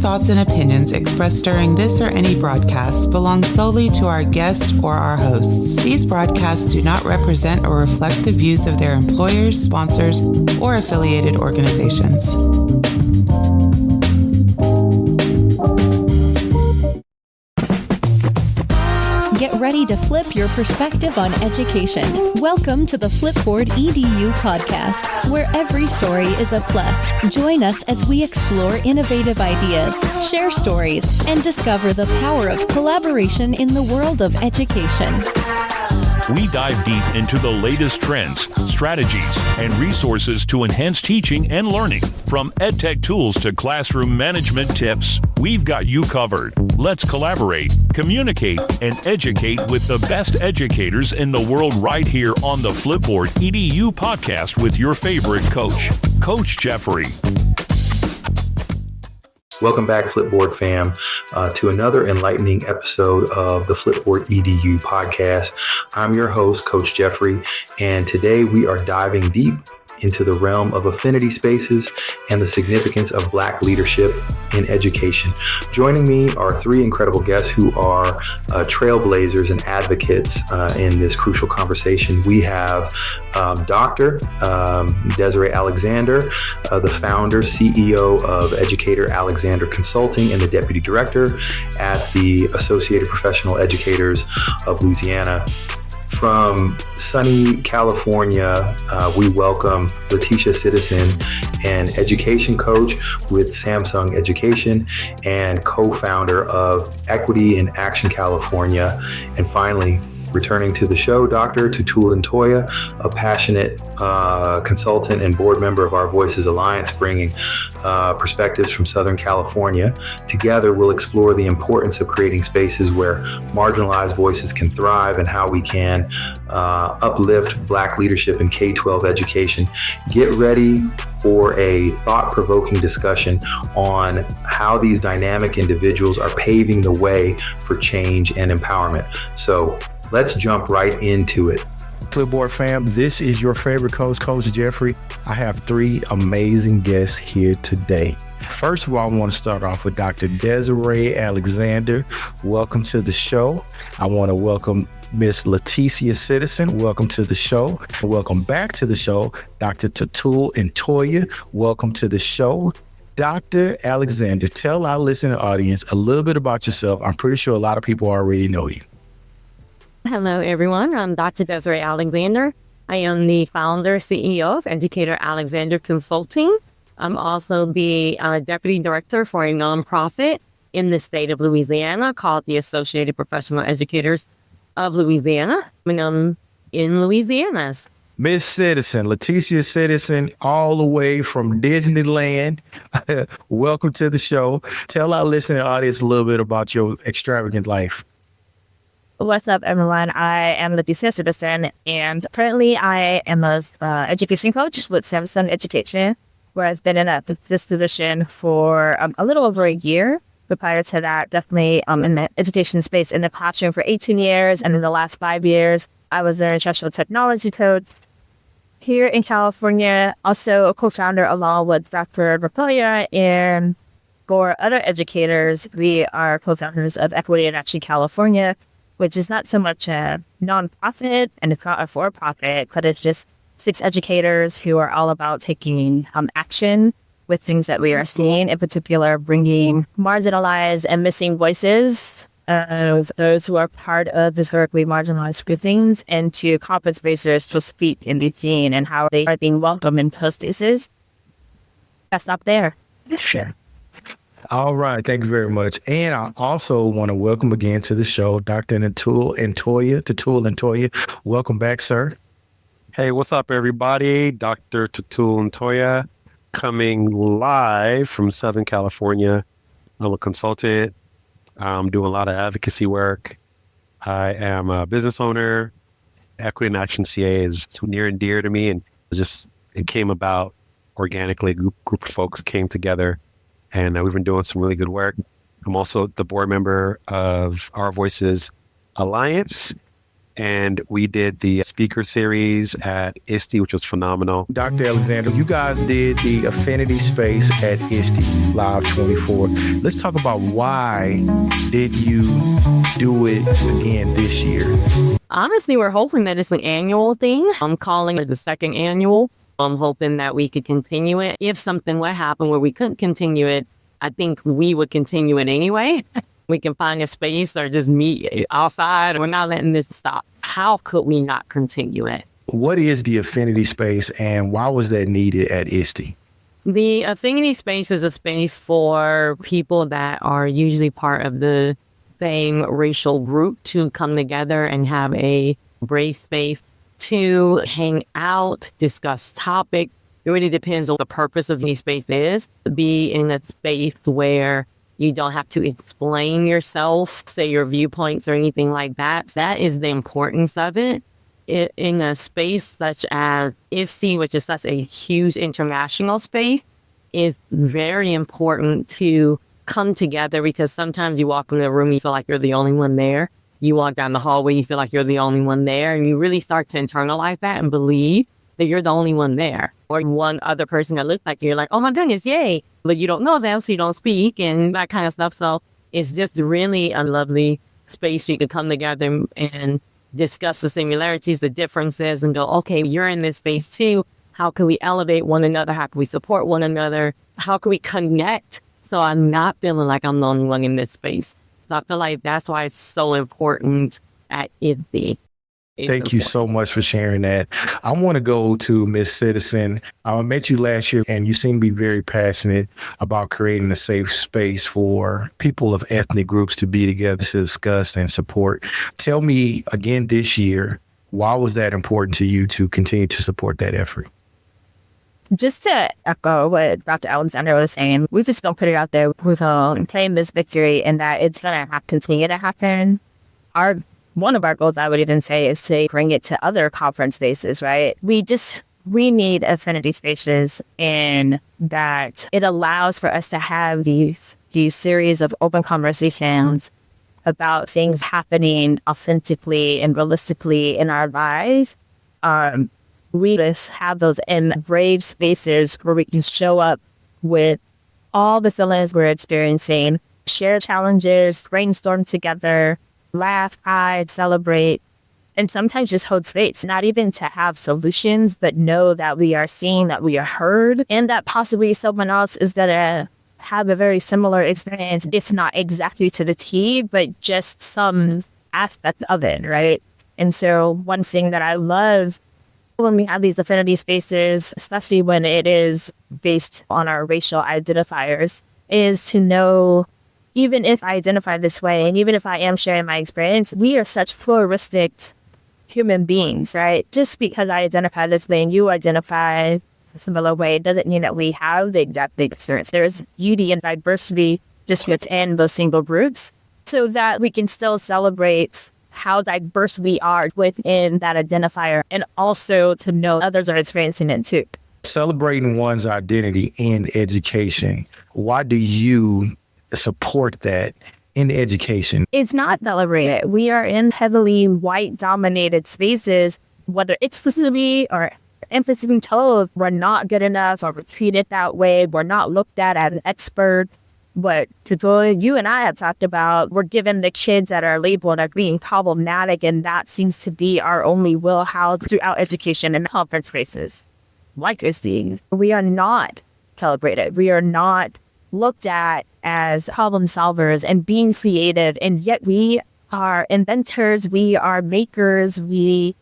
thoughts and opinions expressed during this or any broadcast belong solely to our guests or our hosts. These broadcasts do not represent or reflect the views of their employers, sponsors, or affiliated organizations. Get ready to flip your perspective on education. Welcome to the Flipboard EDU podcast, where every story is a plus. Join us as we explore innovative ideas, share stories, and discover the power of collaboration in the world of education. We dive deep into the latest trends, strategies, and resources to enhance teaching and learning. From EdTech tools to classroom management tips, we've got you covered. Let's collaborate, communicate, and educate with the best educators in the world right here on the Flipboard EDU podcast with your favorite coach, Coach Jeffrey. Welcome back, Flipboard fam, to another enlightening episode of the Flipboard EDU podcast. I'm your host, Coach Jeffrey, and today we are diving deep into the realm of affinity spaces and the significance of Black leadership in education. Joining me are three incredible guests who are trailblazers and advocates in this crucial conversation. We have Dr. Desiree Alexander, the founder, CEO of Educator Alexander Consulting and the Deputy Director at the Associated Professional Educators of Louisiana. From sunny California, we welcome Leticia Citizen, an education coach with Samsung Education and co-founder of Equity in Action California. And finally, returning to the show, Dr. Tutul Ntoya, a passionate consultant and board member of Our Voices Alliance, bringing perspectives from Southern California. Together, we'll explore the importance of creating spaces where marginalized voices can thrive and how we can uplift Black leadership in K-12 education. Get ready for a thought-provoking discussion on how these dynamic individuals are paving the way for change and empowerment. So let's jump right into it. Flipboard fam, this is your favorite coach, Coach Jeffrey. I have three amazing guests here today. First of all, I want to start off with Dr. Desiree Alexander. Welcome to the show. I want to welcome Miss Leticia Citizen. Welcome to the show. Welcome back to the show, Dr. Tutul Ntoya. Welcome to the show. Dr. Alexander, tell our listening audience a little bit about yourself. I'm pretty sure a lot of people already know you. Hello, everyone. I'm Dr. Desiree Alexander. I am the founder, CEO of Educator Alexander Consulting. I'm also the deputy director for a nonprofit in the state of Louisiana called the Associated Professional Educators of Louisiana. And I'm in Louisiana. Miss Citizen, Leticia Citizen, all the way from Disneyland. Welcome to the show. Tell our listening audience a little bit about your extravagant life. What's up, everyone? I am Leticia Citizen, and currently I am an education coach with Samsung Education, where I've been in this position for a little over a year. But prior to that, definitely in the education space in the classroom for 18 years. And in the last 5 years, I was an instructional technology coach here in California. Also a co-founder along with Dr. Rapelia and 4 other educators. We are co-founders of Equity in Action California, which is not so much a nonprofit and it's not a for-profit, but it's just 6 educators who are all about taking action with things that we are seeing, in particular bringing marginalized and missing voices of those who are part of historically marginalized groupings into conference spaces to speak and be seen and how they are being welcomed in those spaces. I'll stop there. Sure. All right. Thank you very much. And I also want to welcome again to the show, Dr. Tutul Ntoya. Welcome back, sir. Hey, what's up, everybody? Dr. Tutul Ntoya coming live from Southern California. I'm a consultant. I'm doing a lot of advocacy work. I am a business owner. Equity in Action CA is near and dear to me, and it came about organically. A group of folks came together, and we've been doing some really good work. I'm also the board member of Our Voices Alliance, And we did the speaker series at ISTE, which was phenomenal. Dr. Alexander, you guys did the Affinity space at ISTE Live 24. Let's talk about why did you do it again this year? Honestly, we're hoping that it's an annual thing. I'm calling it the second annual. I'm hoping that we could continue it. If something would happen where we couldn't continue it, I think we would continue it anyway. We can find a space or just meet outside. We're not letting this stop. How could we not continue it? What is the Affinity space and why was that needed at ISTE? The Affinity space is a space for people that are usually part of the same racial group to come together and have a brave space to hang out, discuss topics. It really depends on what the purpose of the space is. Be in a space where you don't have to explain yourself, say your viewpoints or anything like that. That is the importance of it. In a space such as ISTE, which is such a huge international space, it's very important to come together because sometimes you walk in a room, you feel like you're the only one there. You walk down the hallway, you feel like you're the only one there. And you really start to internalize that and believe that you're the only one there. Or one other person that looks like you're like, oh my goodness, yay. But you don't know them, so you don't speak and that kind of stuff. So it's just really a lovely space you could come together and discuss the similarities, the differences, and go, okay, you're in this space too. How can we elevate one another? How can we support one another? How can we connect? So I'm not feeling like I'm the only one in this space. So I feel like that's why it's so important at ISTE. Thank you so much for sharing that. I want to go to Miss Citizen. I met you last year and you seem to be very passionate about creating a safe space for people of ethnic groups to be together to discuss and support. Tell me again this year, why was that important to you to continue to support that effort? Just to echo what Dr. Alexander was saying, we've just going to put it out there. We've claimed this victory and that it's going to continue to happen. One of our goals, I would even say, is to bring it to other conference spaces, right? We need Affinity spaces in that it allows for us to have these series of open conversations about things happening authentically and realistically in our lives. We just have those brave spaces where we can show up with all the feelings we're experiencing, share challenges, brainstorm together, laugh, cry, celebrate, and sometimes just hold space, not even to have solutions, but know that we are seen, that we are heard, and that possibly someone else is going to have a very similar experience, if not exactly to the T, but just some aspect of it, right? And so one thing that I love when we have these affinity spaces, especially when it is based on our racial identifiers, is to know, even if I identify this way, and even if I am sharing my experience, we are such pluralistic human beings, right? Just because I identify this way and you identify a similar way doesn't mean that we have the exact experience. There is beauty and diversity just within those single groups so that we can still celebrate how diverse we are within that identifier, and also to know others are experiencing it too. Celebrating one's identity in education, why do you support that in education? It's not celebrated. We are in heavily white-dominated spaces, whether explicitly or implicitly told we're not good enough or we're treated that way, we're not looked at as an expert. But you and I have talked about, we're given the kids that are labeled as being problematic, and that seems to be our only wheelhouse throughout education and conference spaces. Like ISTE, we are not celebrated. We are not looked at as problem solvers and being creative, and yet we are inventors, we are makers, we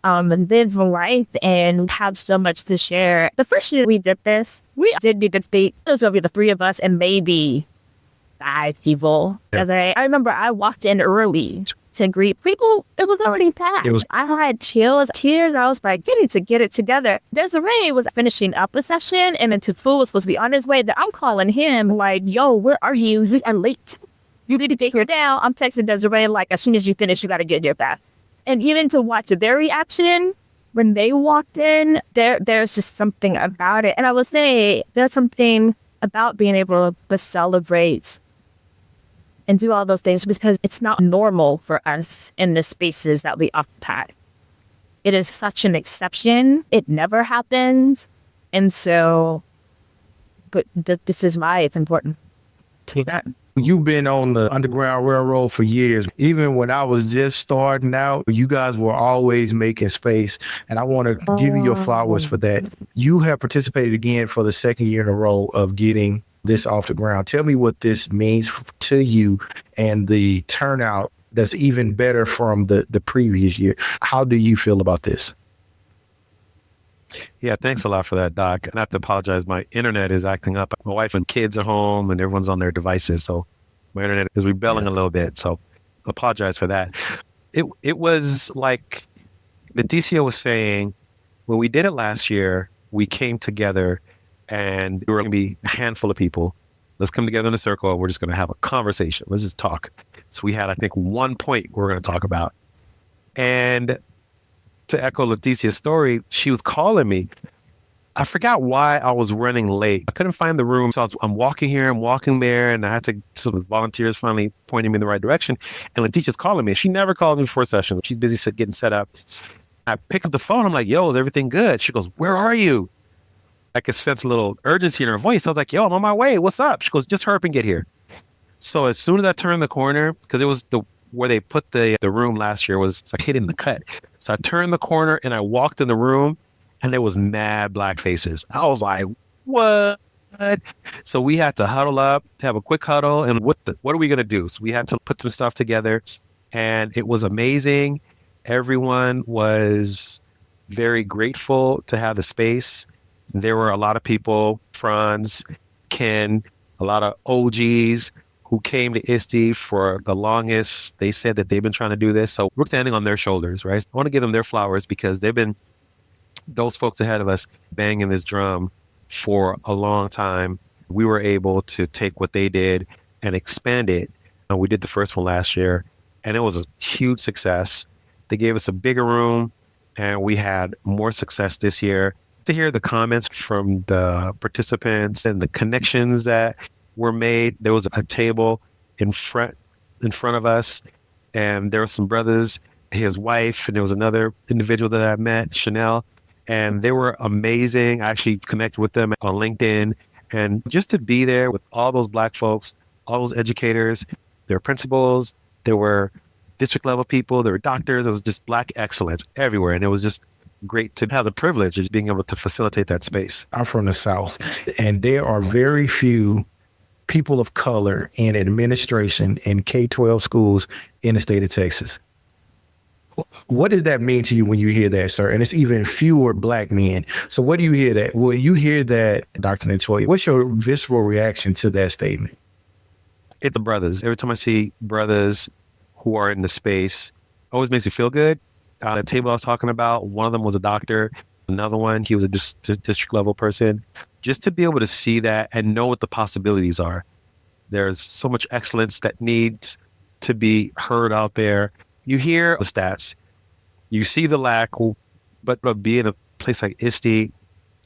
live life and have so much to share. The first year we did this, we did the debate. It was going to be the three of us and maybe 5 people. I remember I walked in early to greet people. It was already packed. I had chills, tears. I was like, you need to get it together. Desiree was finishing up the session, and then Tutu was supposed to be on his way. That I'm calling him like, yo, where are you? You are late. You need to take her down. I'm texting Desiree like, as soon as you finish, you got to get there fast. And even to watch their reaction when they walked in, there's just something about it. And I would say there's something about being able to celebrate and do all those things because it's not normal for us in the spaces that we occupy. It is such an exception. It never happens. And so, but this is why it's important to that. You've been on the Underground Railroad for years. Even when I was just starting out, you guys were always making space. And I want to give you your flowers for that. You have participated again for the second year in a row of getting this off the ground. Tell me what this means to you and the turnout that's even better from the previous year. How do you feel about this? Yeah, thanks a lot for that, Doc. And I have to apologize. My internet is acting up. My wife and kids are home and everyone's on their devices. So my internet is rebelling a little bit. So apologize for that. It was like Leticia was saying, when we did it last year, we came together and we were going to be a handful of people. Let's come together in a circle and we're just going to have a conversation. Let's just talk. So we had, I think, one point we're going to talk about. And to echo Leticia's story, she was calling me. I forgot why I was running late. I couldn't find the room. So I'm walking here, I'm walking there, and I had to, some volunteers finally pointing me in the right direction. And Leticia's calling me. She never called me before session. She's busy getting set up. I picked up the phone. I'm like, yo, is everything good? She goes, where are you? I could sense a little urgency in her voice. I was like, yo, I'm on my way. What's up? She goes, just hurry up and get here. So as soon as I turned the corner, because it was where they put the room last year was like hitting the cut. So I turned the corner and I walked in the room and there was mad black faces. I was like, what? So we had to huddle up, have a quick huddle. And what are we going to do? So we had to put some stuff together and it was amazing. Everyone was very grateful to have the space. There were a lot of people, Franz, Ken, a lot of OGs who came to ISTE for the longest. They said that they've been trying to do this. So we're standing on their shoulders, right? I want to give them their flowers because they've been those folks ahead of us banging this drum for a long time. We were able to take what they did and expand it. We did the first one last year and it was a huge success. They gave us a bigger room and we had more success this year. To hear the comments from the participants and the connections that were made. There was a table in front of us and there were some brothers, his wife, and there was another individual that I met, Chanel, and they were amazing. I actually connected with them on LinkedIn, and just to be there with all those Black folks, all those educators, their principals, there were district level people, there were doctors, it was just Black excellence everywhere. And it was just great to have the privilege of being able to facilitate that space. I'm from the South, and there are very few people of color in administration in K-12 schools in the state of Texas. What does that mean to you when you hear that, sir? And it's even fewer Black men. So what do you hear that? When you hear that, Dr. Natoya, what's your visceral reaction to that statement? It's the brothers. Every time I see brothers who are in the space, it always makes me feel good. The table I was talking about, one of them was a doctor. Another one, he was a district level person. Just to be able to see that and know what the possibilities are. There's so much excellence that needs to be heard out there. You hear the stats, you see the lack, but be in a place like ISTE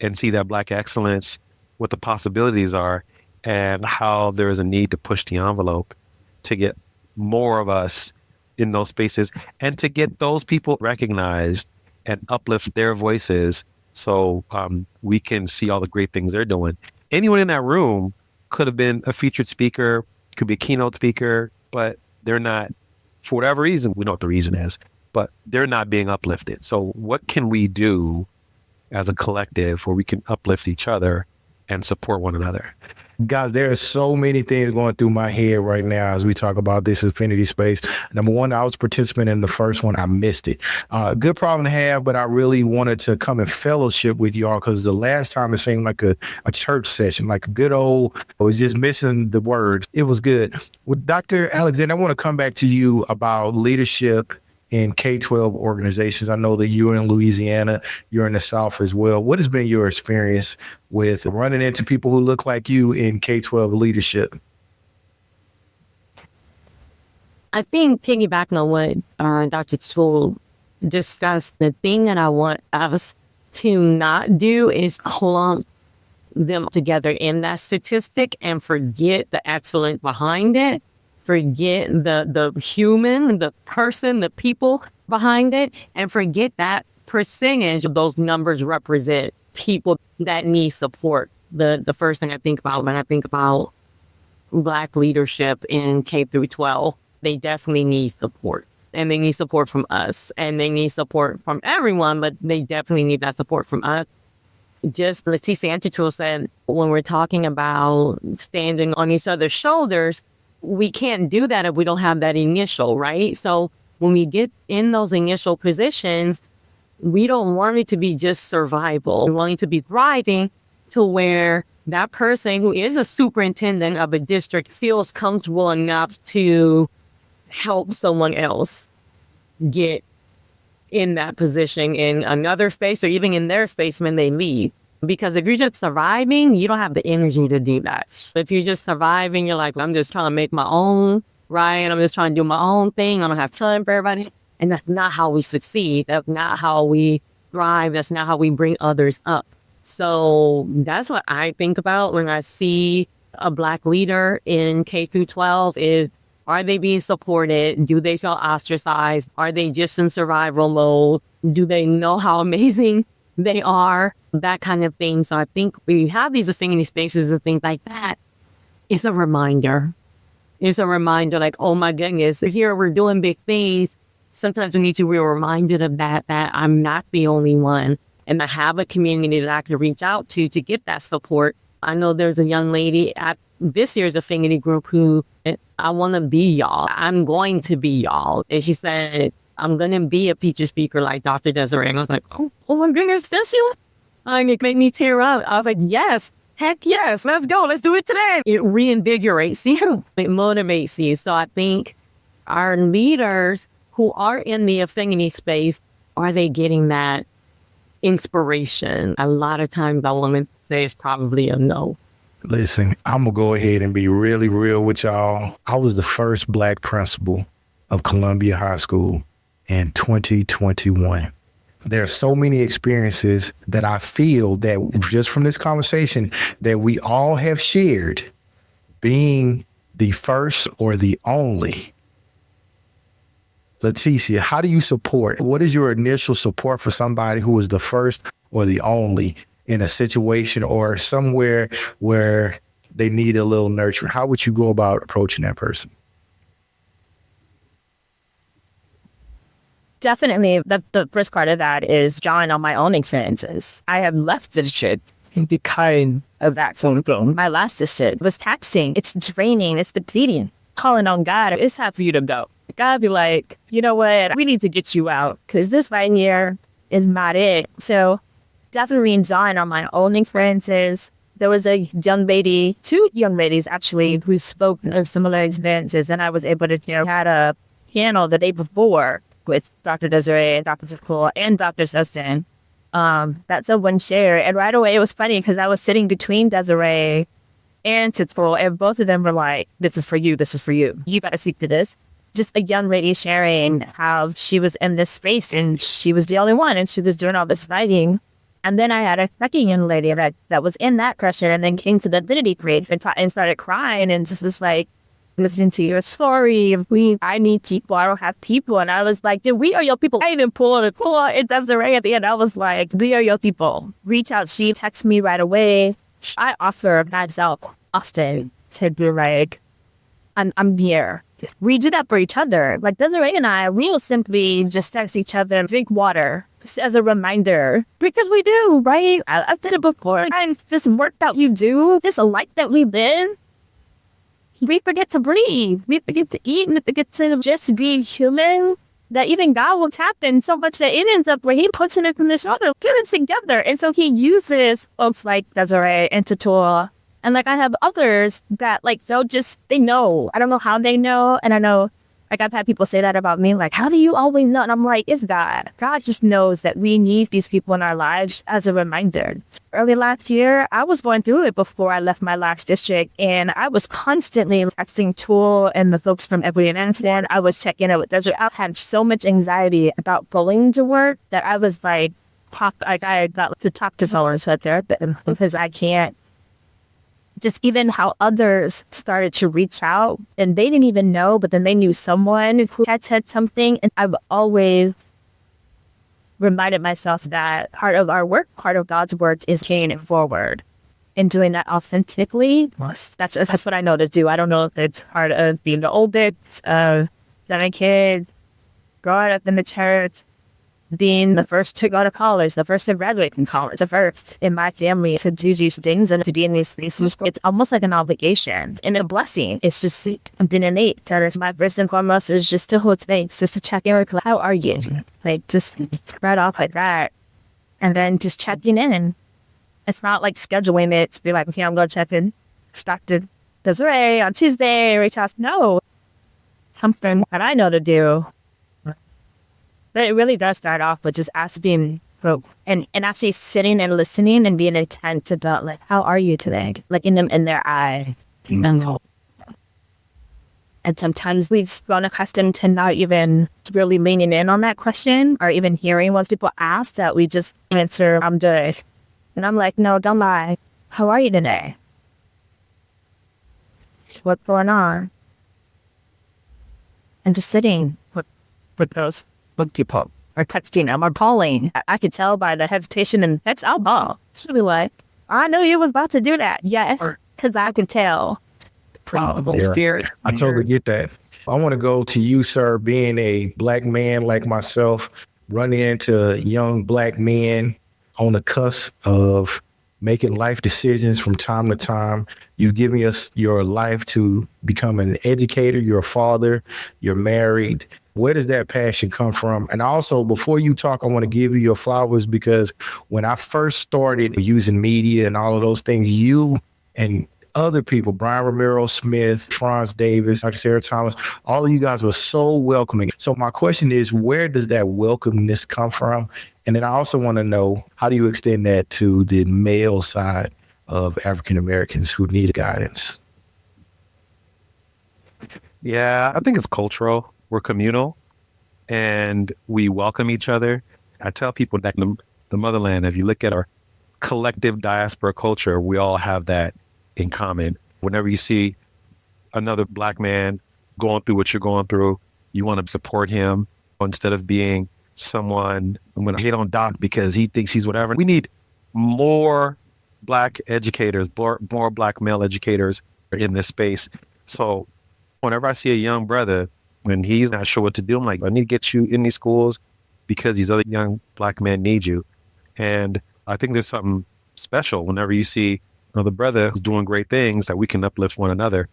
and see that Black excellence, what the possibilities are and how there is a need to push the envelope to get more of us in those spaces and to get those people recognized and uplift their voices so we can see all the great things they're doing. Anyone in that room could have been a featured speaker, could be a keynote speaker, but they're not, for whatever reason, we know what the reason is, but they're not being uplifted. So what can we do as a collective where we can uplift each other and support one another? Guys, there are so many things going through my head right now as we talk about this Affinity space. Number one, I was participating in the first one. I missed it. Good problem to have, but I really wanted to come and fellowship with y'all because the last time it seemed like a church session, like a good old, I was just missing the words. It was good. With Dr. Alexander, I want to come back to you about leadership in K-12 organizations. I know that you're in Louisiana, you're in the South as well. What has been your experience with running into people who look like you in K-12 leadership? I think piggybacking on what Dr. Toole discussed, the thing that I want us to not do is clump them together in that statistic and forget the excellence behind it. forget the human, the person, the people behind it, and forget that percentage of those numbers represent people that need support. The first thing I think about when I think about Black leadership in K through 12, they definitely need support. And they need support from us. And they need support from everyone, but they definitely need that support from us. Just Leticia Antitool said, when we're talking about standing on each other's shoulders, we can't do that if we don't have that initial, right? So when we get in those initial positions, we don't want it to be just survival. We want it to be thriving to where that person who is a superintendent of a district feels comfortable enough to help someone else get in that position in another space or even in their space when they leave. Because if you're just surviving, you don't have the energy to do that. If you're just surviving, you're like, I'm just trying to make my own, right? I'm just trying to do my own thing. I don't have time for everybody. And that's not how we succeed. That's not how we thrive. That's not how we bring others up. So that's what I think about when I see a Black leader in K through 12 is, are they being supported? Do they feel ostracized? Are they just in survival mode? Do they know how amazing they are? That kind of thing. So I think when you have these affinity spaces and things like that, it's a reminder. It's a reminder like, oh my goodness, here we're doing big things. Sometimes we need to be reminded of that I'm not the only one. And I have a community that I can reach out to get that support. I know there's a young lady at this year's affinity group who, I want to be y'all. I'm going to be y'all. And she said, I'm going to be a feature speaker like Dr. Desiree. And I was like, oh my goodness, that's you? And it made me tear up. I was like, yes, heck yes, let's go. Let's do it today. It reinvigorates you. It motivates you. So I think our leaders who are in the affinity space, are they getting that inspiration? A lot of times I want to say it's probably a no. Listen, I'm going to go ahead and be really real with y'all. I was the first Black principal of Columbia High School in 2021. There are so many experiences that I feel that just from this conversation that we all have shared, being the first or the only. Leticia, how do you support? What is your initial support for somebody who is the first or the only in a situation or somewhere where they need a little nurturing? How would you go about approaching that person? Definitely, the first part of that is drawing on my own experiences. I have left this shit because of that syndrome. My last district was taxing. It's draining. It's depleting. Calling on God, it's time for you to go. God be like, you know what? We need to get you out because this right here is not it. So definitely drawing on my own experiences. There was a young lady, two young ladies actually, who spoke of similar experiences. And I was able to, had a panel the day before with Dr. Desiree and Dr. Zakul and Dr. Sustin. That someone shared. And right away, it was funny because I was sitting between Desiree and Zakul, and both of them were like, this is for you. This is for you. You got to speak to this. Just a young lady sharing how she was in this space and she was the only one and she was doing all this fighting. And then I had a second young lady that was in that pressure and then came to the Affinity group and started crying and just was like, listening to your story. I need people. I don't have people. And I was like, we are your people. I even pulled it Desiree at the end. I was like, we are your people. Reach out. She texted me right away. I offer myself often to be like, I'm here. We do that for each other. Like Desiree and I, we will simply just text each other and drink water just as a reminder. Because we do, right? I've said it before. And this work that we do, this life that we live, we forget to breathe. We forget to eat. We forget to just be human. That even God will tap in so much that it ends up where he puts it in the shoulder, put it together. And so he uses folks like Desiree and Tatua. And like I have others that like they know. I don't know how they know. And I know like I've had people say that about me, like, how do you always know? And I'm like, it's God. God just knows that we need these people in our lives as a reminder. Early last year, I was going through it before I left my last district. And I was constantly texting Tool and the folks from Equity and Incident. I was checking in with Desiree. I had so much anxiety about going to work that I was like, I got to talk to someone so there because I can't just even how others started to reach out and they didn't even know, but then they knew someone who had said something. And I've always reminded myself that part of our work, part of God's work is paying it forward and doing that authentically. That's what I know to do. I don't know if it's part of being the oldest, of 7 kids, growing up in the church, being the first to go to college, the first to graduate from college, the first in my family to do these things and to be in these spaces. It's almost like an obligation and a blessing. It's just been innate. My first and foremost is just to hold space, just to check in with, how are you? Like, just right off like that. And then just checking in. It's not like scheduling it to be like, okay, I'm going to check in. Dr. Desiree on Tuesday, reach out. No. Something that I know to do. But it really does start off with just asking and actually sitting and listening and being attentive about, like, how are you today? Like, in their eye. And sometimes we've grown accustomed to not even really leaning in on that question or even hearing what people ask, that we just answer, I'm good. And I'm like, no, don't lie. How are you today? What's going on? And just sitting with those people, or texting them, or calling. I could tell by the hesitation and that's alcohol. She'll be like, I knew you was about to do that. Yes, because I could tell. Probably fear. I totally get that. I want to go to you, sir, being a Black man like myself, running into young Black men on the cusp of making life decisions from time to time. You've given us your life to become an educator. You're a father. You're married. Where does that passion come from? And also, before you talk, I want to give you your flowers, because when I first started using media and all of those things, you and other people, Brian Romero Smith, Franz Davis, Dr. Sarah Thomas, all of you guys were so welcoming. So my question is, where does that welcomeness come from? And then I also want to know, how do you extend that to the male side of African Americans who need guidance? Yeah, I think it's cultural. We're communal and we welcome each other. I tell people that the motherland, if you look at our collective diaspora culture, we all have that in common. Whenever you see another Black man going through what you're going through, you want to support him instead of being someone, I'm going to hate on Doc because he thinks he's whatever. We need more Black educators, more Black male educators in this space. So whenever I see a young brother and he's not sure what to do, I'm like, I need to get you in these schools because these other young Black men need you. And I think there's something special whenever you see another brother who's doing great things, that we can uplift one another.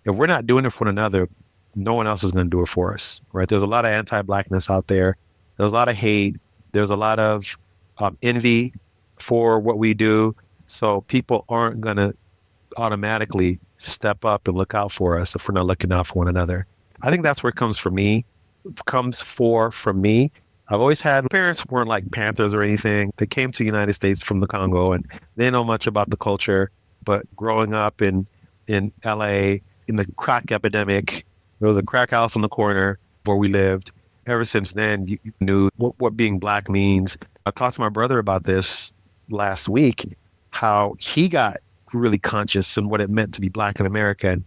If we're not doing it for one another, no one else is going to do it for us, right? There's a lot of anti-Blackness out there. There's a lot of hate. There's a lot of envy for what we do. So people aren't going to automatically step up and look out for us if we're not looking out for one another. I think that's where it comes from me. I've always had parents who weren't like Panthers or anything. They came to the United States from the Congo and they didn't know much about the culture. But growing up in LA, in the crack epidemic, there was a crack house on the corner where we lived. Ever since then, you knew what being Black means. I talked to my brother about this last week, how he got really conscious in what it meant to be Black in America. And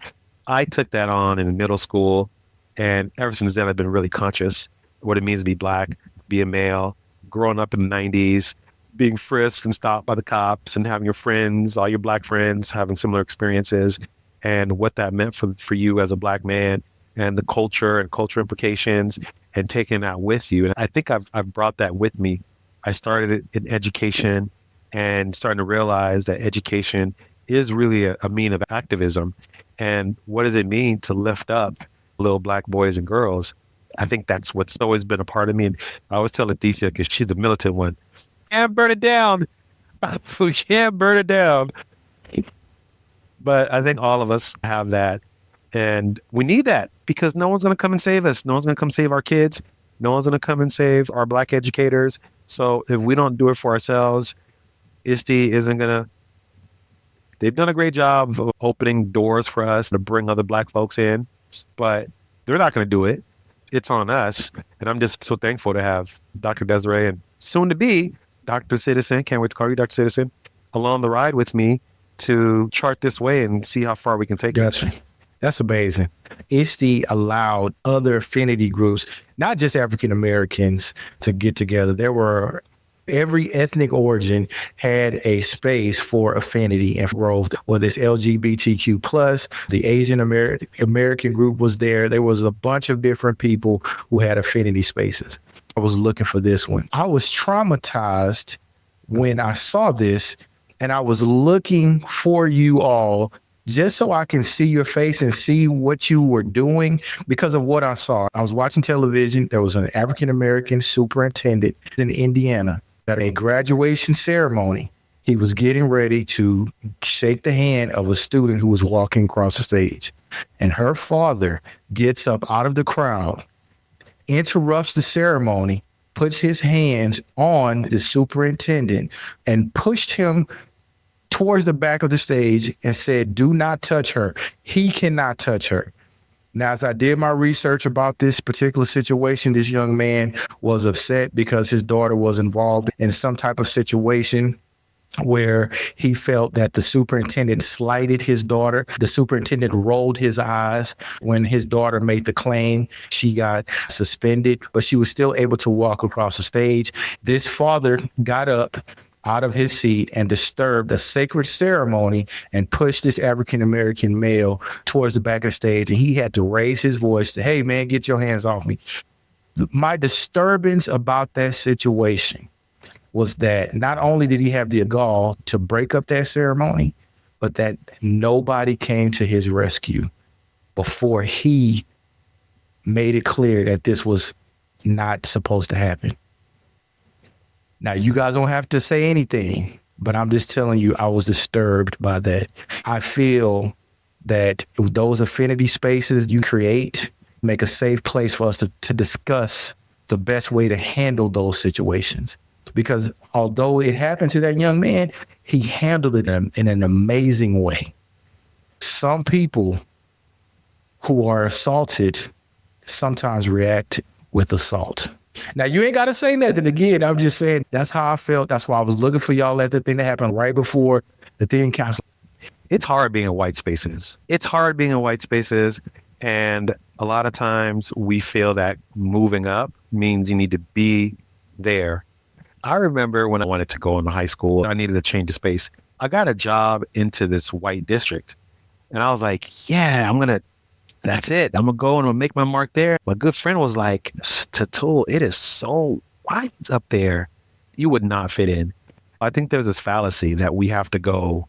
I took that on in middle school. And ever since then, I've been really conscious what it means to be Black, be a male, growing up in the 90s, being frisked and stopped by the cops and having your friends, all your Black friends, having similar experiences, and what that meant for you as a Black man, and the culture and culture implications, and taking that with you. And I think I've brought that with me. I started in education and starting to realize that education is really a mean of activism. And what does it mean to lift up little Black boys and girls? I think that's what's always been a part of me. And I always tell Leticia, because she's a militant one, can't burn it down. We can't burn it down. But I think all of us have that. And we need that, because no one's going to come and save us. No one's going to come save our kids. No one's going to come and save our Black educators. So if we don't do it for ourselves, ISTE isn't going to. They've done a great job of opening doors for us to bring other Black folks in, but they're not going to do it. It's on us. And I'm just so thankful to have Dr. Desiree and soon to be Dr. Citizen, can't wait to call you Dr. Citizen, along the ride with me. to chart this way and see how far we can take it. Gotcha. That's amazing. ISTE allowed other affinity groups, not just African Americans, to get together. Every ethnic origin had a space for affinity and growth, whether it's LGBTQ plus, the Asian American group was there. There was a bunch of different people who had affinity spaces. I was looking for this one. I was traumatized when I saw this, and I was looking for you all just so I can see your face and see what you were doing because of what I saw. I was watching television. There was an African-American superintendent in Indiana at a graduation ceremony. He was getting ready to shake the hand of a student who was walking across the stage. And her father gets up out of the crowd, interrupts the ceremony, puts his hands on the superintendent and pushed him towards the back of the stage and said, "Do not touch her. He cannot touch her." Now, as I did my research about this particular situation, this young man was upset because his daughter was involved in some type of situation where he felt that the superintendent slighted his daughter. The superintendent rolled his eyes when his daughter made the claim. She got suspended, but she was still able to walk across the stage. This father got up out of his seat and disturbed the sacred ceremony and pushed this African-American male towards the back of the stage. And he had to raise his voice to, "Hey, man, get your hands off me." My disturbance about that situation was that not only did he have the gall to break up that ceremony, but that nobody came to his rescue before he made it clear that this was not supposed to happen. Now, you guys don't have to say anything, but I'm just telling you, I was disturbed by that. I feel that those affinity spaces you create make a safe place for us to discuss the best way to handle those situations. Because although it happened to that young man, he handled it in an amazing way. Some people who are assaulted sometimes react with assault. Now, you ain't got to say nothing again. I'm just saying that's how I felt. That's why I was looking for y'all at the thing that happened right before the thing canceled. It's hard being in white spaces. And a lot of times we feel that moving up means you need to be there. I remember when I wanted to go into high school, I needed to change the space. I got a job into this white district. And I was like, yeah, that's it. I'm going to go and I'm going to make my mark there. My good friend was like, Tatul, it is so white up there. You would not fit in. I think there's this fallacy that we have to go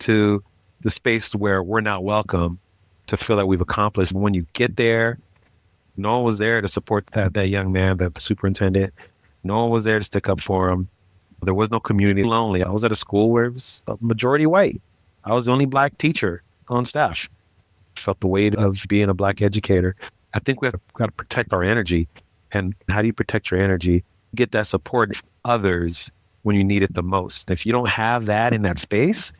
to the space where we're not welcome to feel that we've accomplished. When you get there, no one was there to support that young man, the superintendent. No one was there to stick up for him. There was no community. Lonely. I was at a school where it was a majority white. I was the only black teacher on staff. Felt the weight of being a black educator. I think we have got to protect our energy. And how do you protect your energy? Get that support from others when you need it the most. If you don't have that in that space,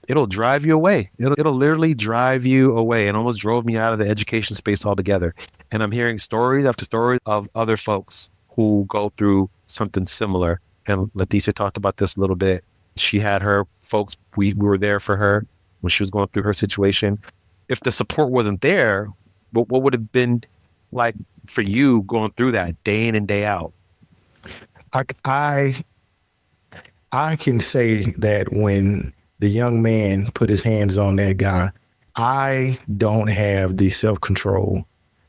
it'll drive you away. It'll literally drive you away, and almost drove me out of the education space altogether. And I'm hearing stories after stories of other folks who go through something similar. And Leticia talked about this a little bit. She had her folks, we were there for her when she was going through her situation. If the support wasn't there, what would have been like for you going through that day in and day out? I can say that when the young man put his hands on that guy, I don't have the self-control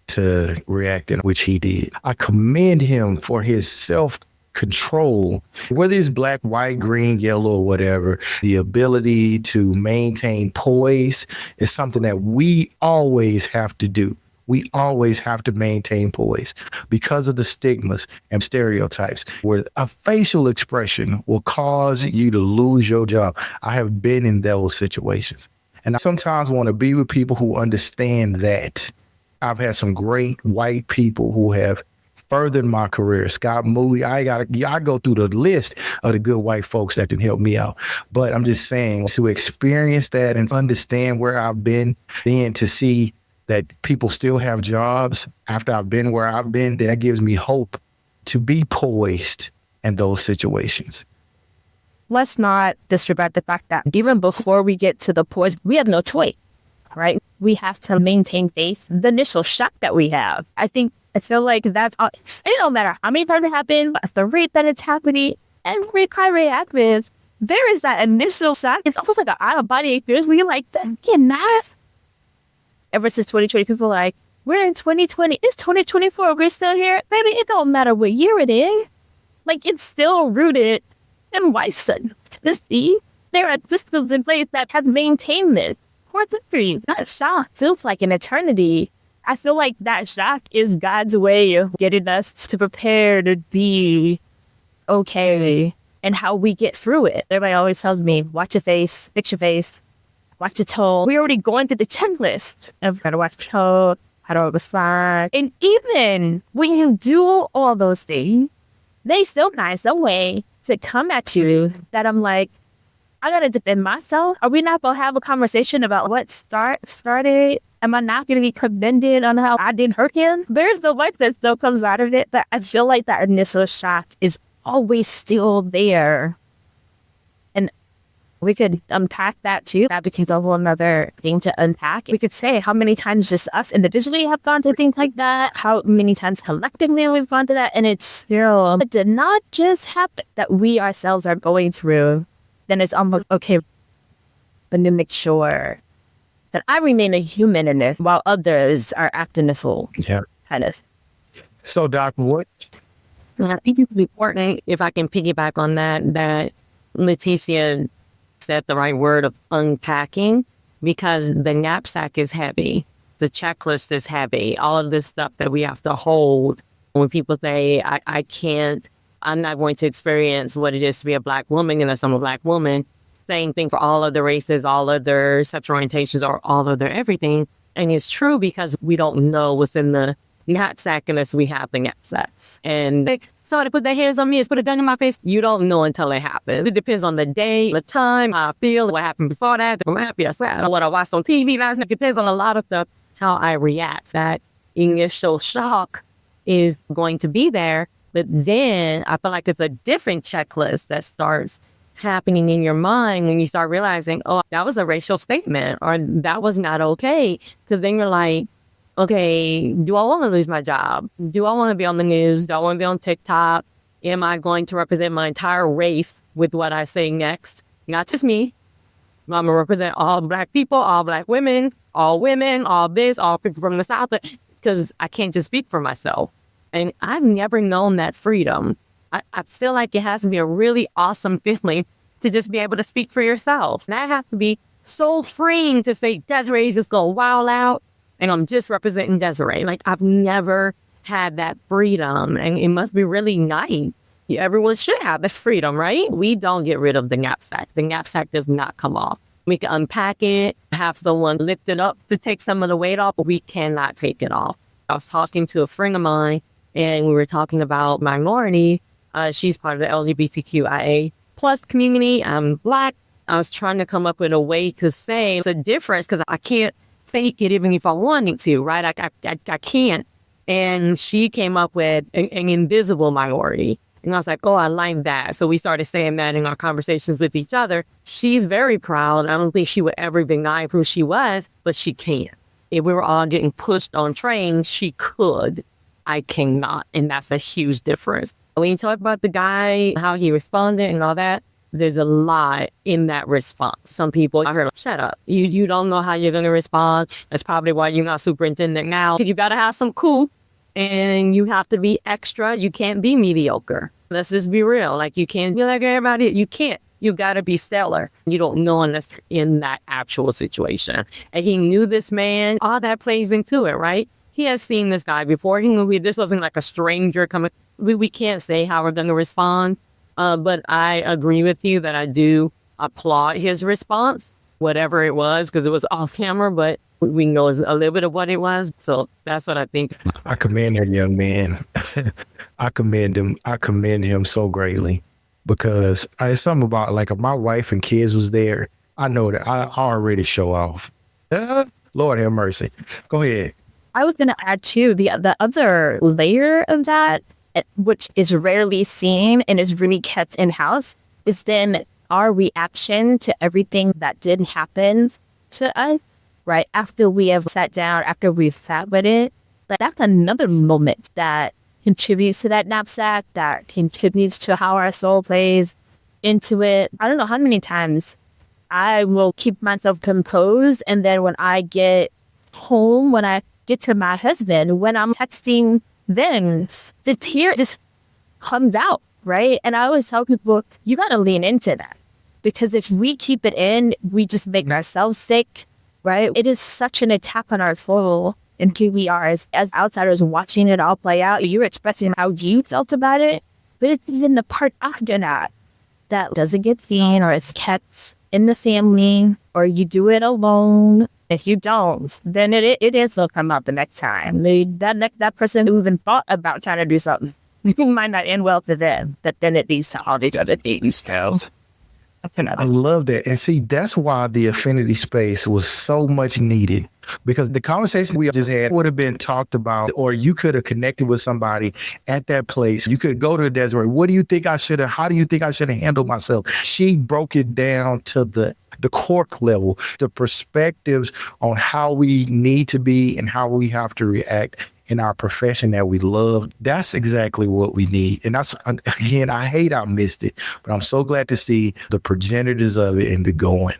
to react in which he did. I commend him for his self-control, whether it's black, white, green, yellow, or whatever. The ability to maintain poise is something that we always have to do. We always have to maintain poise because of the stigmas and stereotypes where a facial expression will cause you to lose your job. I have been in those situations. And I sometimes want to be with people who understand that. I've had some great white people who have furthered my career. Scott Moody, I go through the list of the good white folks that can help me out. But I'm just saying, to experience that and understand where I've been, then to see that people still have jobs after I've been where I've been, that gives me hope to be poised in those situations. let's not disregard the fact that even before we get to the point, we have no choice, right? We have to maintain faith. The initial shock that we have, I feel like that's all. It don't matter how many times it happens, at the rate that it's happening, every time it happens, there is that initial shock. It's almost like an out-of-body experience where you're like, get mad. Ever since 2020, people are like, we're in 2020. It's 2024. We're still here. Baby, it don't matter what year it is. Like, it's still rooted in white supremacy. There are systems in place that have maintained this for centuries. That shock feels like an eternity. I feel like that shock is God's way of getting us to prepare to be okay and how we get through it. Everybody always tells me, watch your face, fix your face, watch your tone. We're already going through the checklist of how to watch your tone, how to respond. And even when you do all those things, they still find some way to come at you that I'm like, I gotta defend myself. Are we not gonna have a conversation about what started? Am I not gonna be commended on how I didn't hurt him? There's the life that still comes out of it, but I feel like that initial shock is always still there. And we could unpack that too. That becomes a whole another thing to unpack. We could say how many times just us individually have gone to things like that, how many times collectively we've gone to that, and it's still, it did not just happen that we ourselves are going through. Then it's almost okay, but to make sure that I remain a human in this while others are acting this whole kind of. So, Doc, what? I think it's important, if I can piggyback on that Leticia said the right word of unpacking, because the knapsack is heavy. The checklist is heavy. All of this stuff that we have to hold. When people say, I'm not going to experience what it is to be a Black woman unless I'm a Black woman. Same thing for all other races, all other sexual orientations, or all other everything. And it's true because we don't know what's in the knapsack unless we have the knapsacks. And somebody put their hands on me, put a gun in my face. You don't know until it happens. It depends on the day, the time, how I feel, what happened before that. If I'm happy or sad, what I watched on TV last night. It depends on a lot of stuff, how I react. That initial shock is going to be there. But then I feel like it's a different checklist that starts happening in your mind when you start realizing, oh, that was a racial statement, or that was not okay. Because then you're like, okay, do I want to lose my job? Do I want to be on the news? Do I want to be on TikTok? Am I going to represent my entire race with what I say next? Not just me. I'm going to represent all Black people, all Black women, all this, all people from the South, because I can't just speak for myself. And I've never known that freedom. I feel like it has to be a really awesome feeling to just be able to speak for yourself. And I have to be so freeing to say, Desiree's just going to wild out, and I'm just representing Desiree. Like, I've never had that freedom, and it must be really nice. Everyone should have the freedom, right? We don't get rid of the knapsack. The knapsack does not come off. We can unpack it, have someone lift it up to take some of the weight off, but we cannot take it off. I was talking to a friend of mine, and we were talking about minority. She's part of the LGBTQIA plus community. I'm Black. I was trying to come up with a way to say it's a difference because I can't fake it even if I wanted to, right? I can't. And she came up with an invisible minority. And I was like, oh, I like that. So we started saying that in our conversations with each other. She's very proud. I don't think she would ever deny who she was, but she can't. If we were all getting pushed on trains, she could. I cannot. And that's a huge difference. When you talk about the guy, how he responded and all that, there's a lot in that response. Some people, I heard, shut up. You don't know how you're going to respond. That's probably why you're not superintendent now. You got to have some cool, and you have to be extra. You can't be mediocre. Let's just be real. Like, you can't be like everybody. You can't. You got to be stellar. You don't know unless you're in that actual situation. And he knew this man. All that plays into it, right? He has seen this guy before. He knew this wasn't like a stranger coming. We can't say how we're going to respond. But I agree with you that I do applaud his response, whatever it was, because it was off camera, but we know a little bit of what it was. So that's what I think. I commend that young man. I commend him. I commend him so greatly, because it's something about, like, if my wife and kids was there, I know that I already show off. Lord have mercy. Go ahead. I was going to add too, the other layer of that, which is rarely seen and is really kept in-house, is then our reaction to everything that did happen to us, right? After we have sat down, after we've sat with it, that's another moment that contributes to that knapsack, that contributes to how our soul plays into it. I don't know how many times I will keep myself composed, and then when I get home, when I get to my husband, when I'm texting them, the tear just comes out, right? And I always tell people, you got to lean into that, because if we keep it in, we just make ourselves sick, right? It is such an attack on our soul. And here we are as outsiders watching it all play out. You're expressing how you felt about it, but it's even the part after that doesn't get seen, or it's kept in the family, or you do it alone. If you don't, then it is going to come up the next time. That person who even thought about trying to do something, it might not end well for them, but then it leads to all these other things. So that's another. I love that. And see, that's why the affinity space was so much needed, because the conversation we just had would have been talked about, or you could have connected with somebody at that place. You could go to Desiree. What do you think I should have? How do you think I should have handled myself? She broke it down to the cork level, the perspectives on how we need to be and how we have to react in our profession that we love. That's exactly what we need. And that's, again, I hate I missed it, but I'm so glad to see the progenitors of it and be going.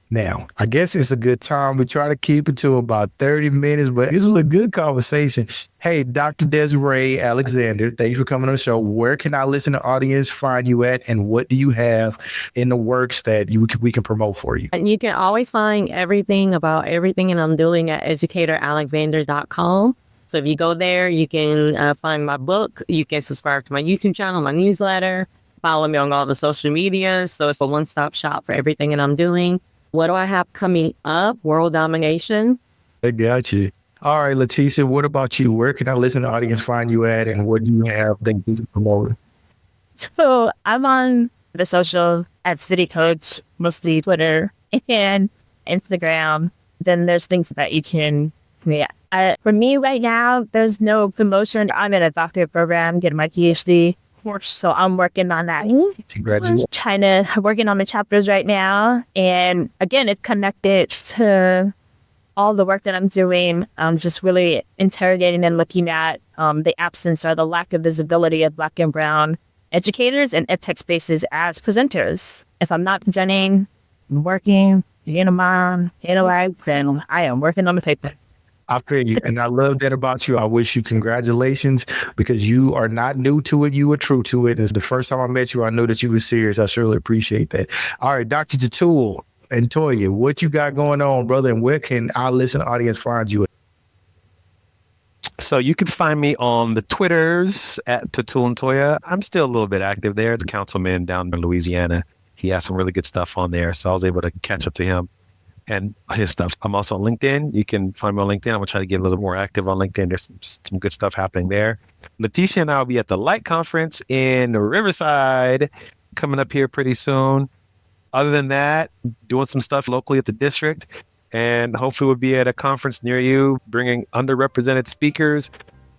Now, I guess it's a good time. We try to keep it to about 30 minutes, but this was a good conversation. Hey, Dr. Desiree Alexander, thanks for coming on the show. Where can our listening audience find you at, and what do you we can works that we can promote for you? And you can always find everything about everything that I'm doing at educatoralexander.com. So if you go there, you can find my book. You can subscribe to my YouTube channel, my newsletter, follow me on all the social media. So it's a one-stop shop for everything that I'm doing. What do I have coming up? World domination. I got you. All right, Leticia, what about you? Where can our listening audience find you at, and what do you have that you can promote? So I'm on the social at City Coach, mostly Twitter and Instagram. Then there's things that you can, for me right now, there's no promotion. I'm in a doctorate program, getting my PhD. So I'm working on that. Congratulations. Working on the chapters right now. And again, it's connected to all the work that I'm doing. Just really interrogating and looking at the absence or the lack of visibility of Black and Brown educators and edtech spaces as presenters. If I'm not presenting, I'm working, being a mom, being a wife, then I am working on the paper. I feel you. And I love that about you. I wish you congratulations, because you are not new to it. You were true to it. It's the first time I met you, I knew that you were serious. I surely appreciate that. All right, Dr. Tatul and Toya, what you got going on, brother? And where can our listening audience find you? So you can find me on the Twitters at Tatul and Toya. I'm still a little bit active there. The councilman down in Louisiana, he has some really good stuff on there. So I was able to catch up to him and his stuff. I'm also on LinkedIn. You can find me on LinkedIn. I'm going to try to get a little more active on LinkedIn. There's some good stuff happening there. Leticia and I will be at the Light Conference in Riverside coming up here pretty soon. Other than that, doing some stuff locally at the district, and hopefully we'll be at a conference near you, bringing underrepresented speakers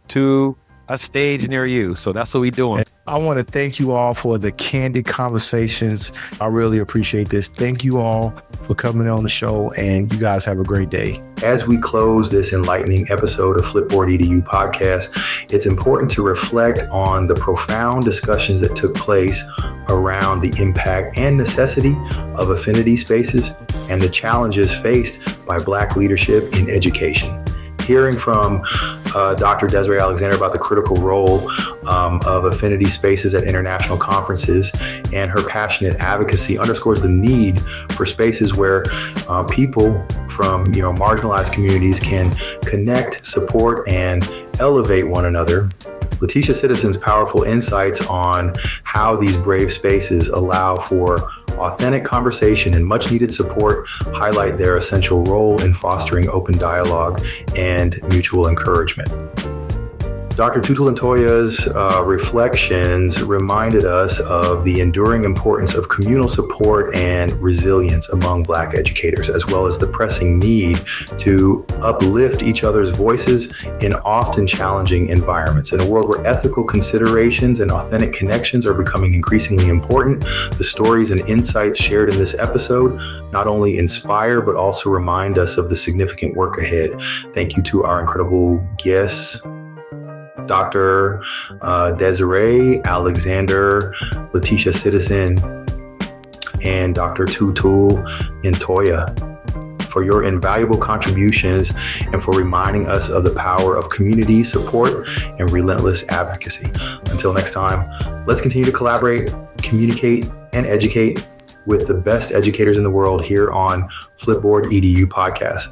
to a stage near you. So that's what we're doing. I want to thank you all for the candid conversations. I really appreciate this. Thank you all for coming on the show, and you guys have a great day. As we close this enlightening episode of Flipboard EDU podcast, it's important to reflect on the profound discussions that took place around the impact and necessity of affinity spaces and the challenges faced by Black leadership in education. Hearing from Dr. Desiree Alexander about the critical role of affinity spaces at international conferences, and her passionate advocacy underscores the need for spaces where people from marginalized communities can connect, support, and elevate one another. Leticia Citizen's powerful insights on how these brave spaces allow for authentic conversation and much needed support highlight their essential role in fostering open dialogue and mutual encouragement. Dr. Tutul and Toya's reflections reminded us of the enduring importance of communal support and resilience among Black educators, as well as the pressing need to uplift each other's voices in often challenging environments. In a world where ethical considerations and authentic connections are becoming increasingly important, the stories and insights shared in this episode not only inspire, but also remind us of the significant work ahead. Thank you to our incredible guests, Dr. Desiree Alexander, Letitia Citizen, and Dr. Tutul Ntoya for your invaluable contributions and for reminding us of the power of community support and relentless advocacy. Until next time, let's continue to collaborate, communicate, and educate with the best educators in the world here on Flipboard EDU Podcast.